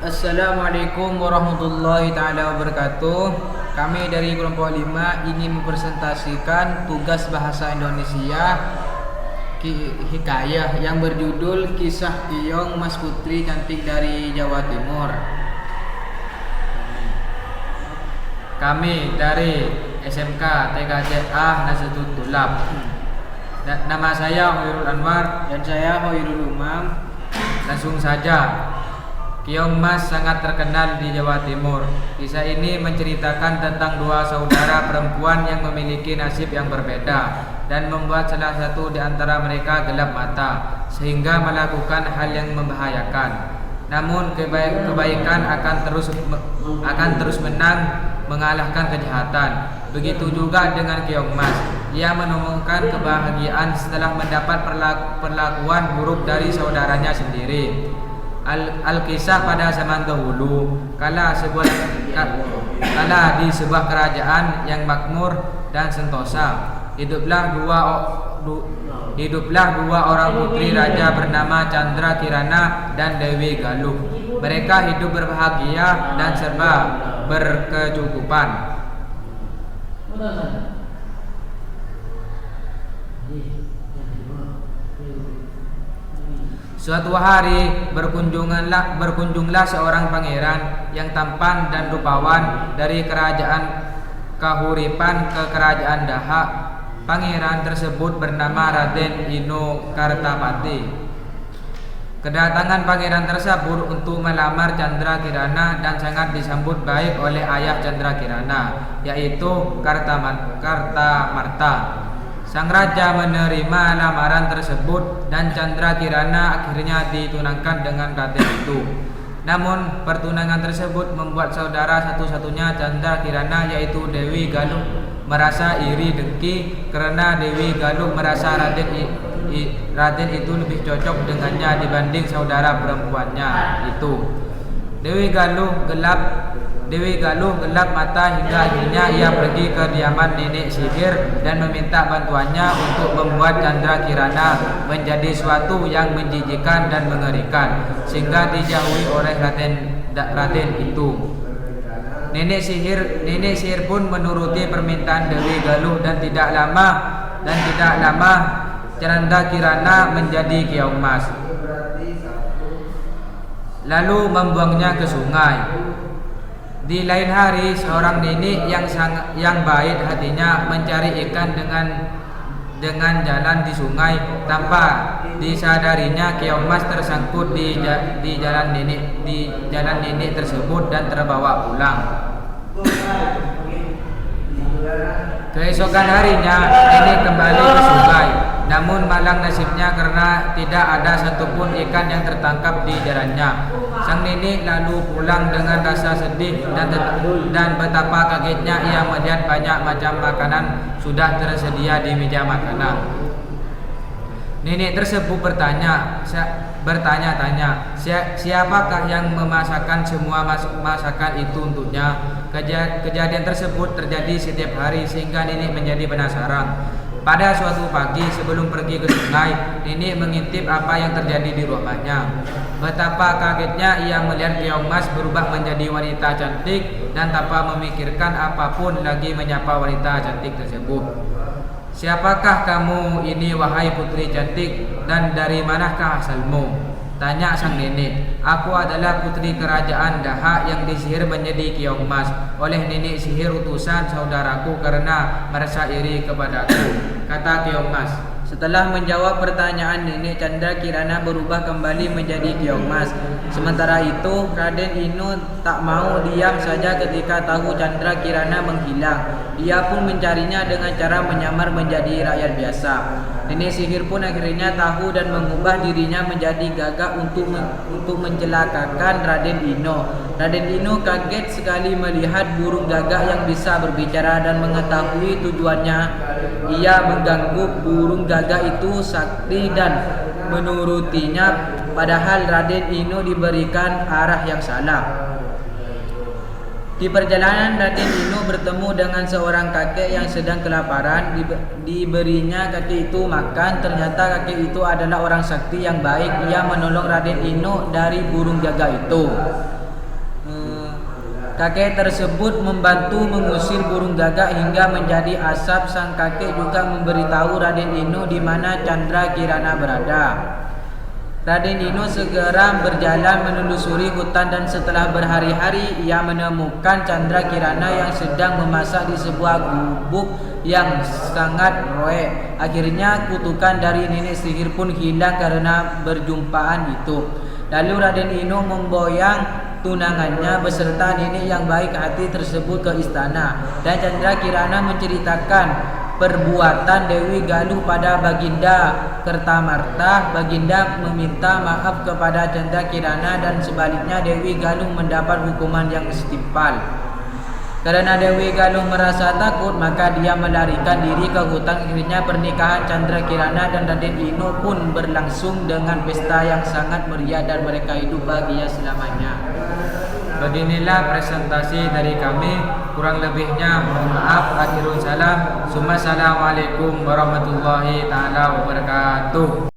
Assalamualaikum warahmatullahi ta'ala wabarakatuh. Kami dari kelompok 5 ingin mempresentasikan tugas bahasa Indonesia hikayah yang berjudul Kisah Keong Mas Putri Cantik dari Jawa Timur. Kami dari SMK TKCA Nazatul Tulab. Nama saya Hoirul Anwar dan saya Hoirul Umam. Langsung saja. Keong Mas sangat terkenal di Jawa Timur. Kisah ini menceritakan tentang dua saudara perempuan yang memiliki nasib yang berbeda dan membuat salah satu di antara mereka gelap mata sehingga melakukan hal yang membahayakan. Namun kebaikan akan terus menang mengalahkan kejahatan. Begitu juga dengan Keong Mas. Ia menemukan kebahagiaan setelah mendapat perlakuan buruk dari saudaranya sendiri. Al-kisah pada zaman dahulu kala di sebuah kerajaan yang makmur dan sentosa hiduplah dua orang putri raja bernama Chandra Kirana dan Dewi Galuh. Mereka hidup berbahagia dan serba berkecukupan. Suatu hari berkunjunglah seorang pangeran yang tampan dan rupawan dari kerajaan Kahuripan ke kerajaan Daha. Pangeran tersebut bernama Raden Ino Kartapati. Kedatangan pangeran tersebut untuk melamar Chandra Kirana dan sangat disambut baik oleh ayah Chandra Kirana, yaitu Kartamarta. Sang raja menerima lamaran tersebut dan Chandra Kirana akhirnya ditunangkan dengan Raden itu. Namun pertunangan tersebut membuat saudara satu-satunya Chandra Kirana, yaitu Dewi Galuh, merasa iri dengki karena Dewi Galuh merasa Raden itu lebih cocok dengannya dibanding saudara perempuannya itu. Dewi Galuh gelap mata hingga akhirnya ia pergi ke diaman nenek sihir dan meminta bantuannya untuk membuat Chandra Kirana menjadi suatu yang menjijikan dan mengerikan sehingga dijauhi oleh Raden itu. Nenek sihir pun menuruti permintaan Dewi Galuh dan tidak lama Chandra Kirana menjadi Keong Mas, lalu membuangnya ke sungai. Di lain hari, seorang nenek yang baik hatinya mencari ikan dengan jalan di sungai. Tanpa disadarinya, Keong Mas tersangkut di jalan nenek tersebut dan terbawa pulang. Keesokan harinya, nenek kembali ke sungai. Namun malang nasibnya karena tidak ada satupun ikan yang tertangkap di jalannya. Sang nenek lalu pulang dengan rasa sedih dan betapa kagetnya ia melihat banyak macam makanan sudah tersedia di meja makanan. Nenek tersebut bertanya-tanya, siapakah yang memasakkan semua masakan itu untuknya? Kejadian tersebut terjadi setiap hari sehingga nenek menjadi penasaran. Pada suatu pagi sebelum pergi ke sungai, nenek mengintip apa yang terjadi di rumahnya. Betapa kagetnya ia melihat Keong Mas berubah menjadi wanita cantik dan tanpa memikirkan apapun lagi menyapa wanita cantik tersebut. "Siapakah kamu ini, wahai putri cantik, dan dari manakah asalmu?" tanya sang nenek. "Aku adalah putri kerajaan Daha yang disihir menjadi Keong Mas oleh nenek sihir utusan saudaraku karena merasa iri kepadaku," kata Keong Mas. Setelah menjawab pertanyaan nenek, Chandra Kirana berubah kembali menjadi Keong Mas. Sementara itu, Raden Inu tak mau diam saja ketika tahu Chandra Kirana menghilang. Ia pun mencarinya dengan cara menyamar menjadi rakyat biasa. Nenek sihir pun akhirnya tahu dan mengubah dirinya menjadi gagak untuk mencelakakan Raden Inu. Raden Inu kaget sekali melihat burung gagak yang bisa berbicara dan mengetahui tujuannya. Ia mengganggu burung gagak itu sakti dan menurutinya, padahal Raden Inu diberikan arah yang salah. Di perjalanan, Raden Inu bertemu dengan seorang kakek yang sedang kelaparan. Diberinya kakek itu makan. Ternyata kakek itu adalah orang sakti yang baik. Ia menolong Raden Inu dari burung gagak itu. Kakek tersebut membantu mengusir burung gagak hingga menjadi asap. Sang kakek juga memberitahu Raden Dino di mana Chandra Kirana berada. Raden Dino segera berjalan menelusuri hutan dan setelah berhari-hari ia menemukan Chandra Kirana yang sedang memasak di sebuah gubuk yang sangat roek. Akhirnya kutukan dari nenek sihir pun hilang karena berjumpaan itu. Lalu Raden Dino memboyang tunangannya beserta nenek yang baik hati tersebut ke istana, dan Chandra Kirana menceritakan perbuatan Dewi Galuh pada Baginda Kertamarta. Baginda meminta maaf kepada Chandra Kirana dan sebaliknya Dewi Galuh mendapat hukuman yang setimpal. Karena Dewi Galuh merasa takut, maka dia melarikan diri ke hutan. Akhirnya pernikahan Chandra Kirana dan Raden Dino pun berlangsung dengan pesta yang sangat meriah dan mereka hidup bahagia selamanya. Beginilah presentasi dari kami. Kurang lebihnya mohon maaf. Akhirul salam. Assalamualaikum warahmatullahi taala wabarakatuh.